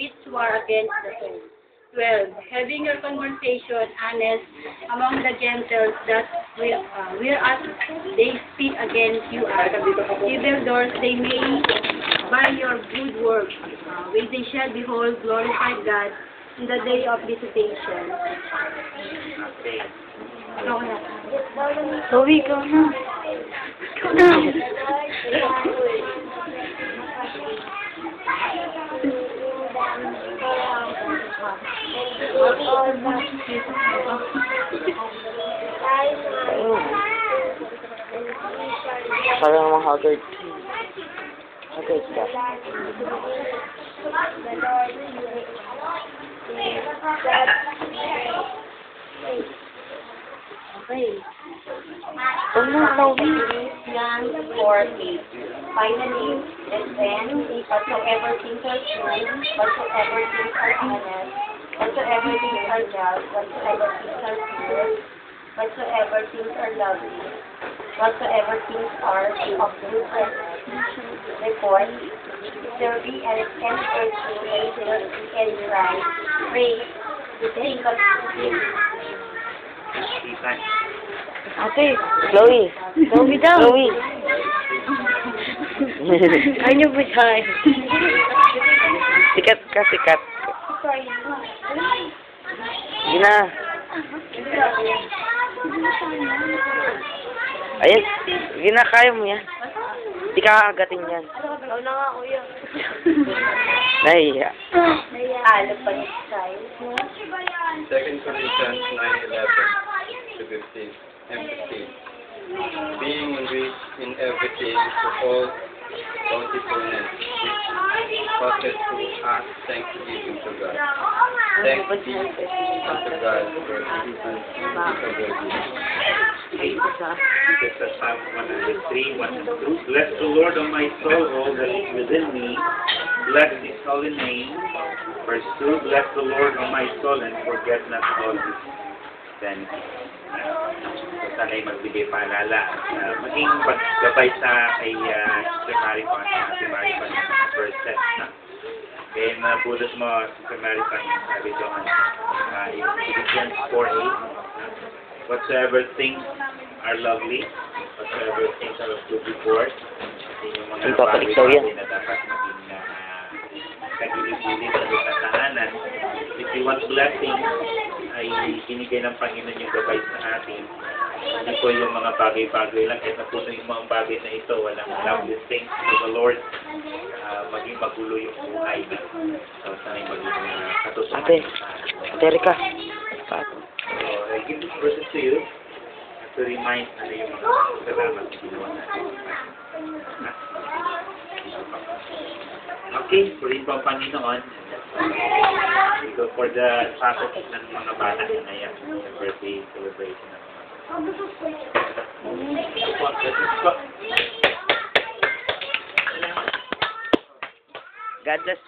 It's war against the soul. 12. Having your conversation honest among the Gentiles that whereas they speak against you as evildoers, they may by your good works, when they shall behold, glorify God in the day of visitation. Okay. Ikaw na. Zoe, ikaw na. Ikaw na. Parang naman haggard. Haggard ka. Okay. Philippians 4:8. Finally, and then, whatsoever things are true, whatsoever things are honest, whatsoever things are just, whatsoever things are pure, whatsoever things are lovely, whatsoever things are of good report, if there be any virtue, and if there be any right, pray, to think of this. Ate, Chloe. Zoe daw. Chloe. Ano ba tayo? Sikat ka, sikat. Sige na. Ayan. Sige na, kaya mo yan. Hindi ka kakagating yan. Ikaw na nga, kuya. Nahiya. Alam pa niya tayo. 2 Corinthians 9:11 to 15 and 15. Being rich in everything to all bountifulness, which causes to us thanksgiving to God. Thanks be unto God for His unspeakable gifts. This is Psalm 103, 1 and 2. Bless the Lord, O my soul, all that is within me. Bless His holy name. Verse 2, bless the Lord, O my soul, and forget not all His benefits. So, sana'y magbigay paalala. Maging paggabay sa kay Sister Maricon, first set. Kaya nabulot mo, Sister Maricon, sabi doon, Philippians 4:8. Whatsoever things are lovely, whatsoever things are of good report, yung mga bagay na dapat maging kagilid-gilid sa tahanan. If you want blessing, ay binigay ng Panginoon yung gabay sa atin. Hindi po yung mga bagay-bagay lang. Kaya napuno yung mga bagay na ito, walang lovely things to the Lord. Maging magulo yung buhay na. So, sana'y maging katutuman. Ate Rika. So, I give this verses to you to remind ano yung mga salamat na ginawa natin. Okay, purihin po ang Panginoon. We go for the topic ng mga bata na ngayon, the birthday celebration ng mga bata. God bless.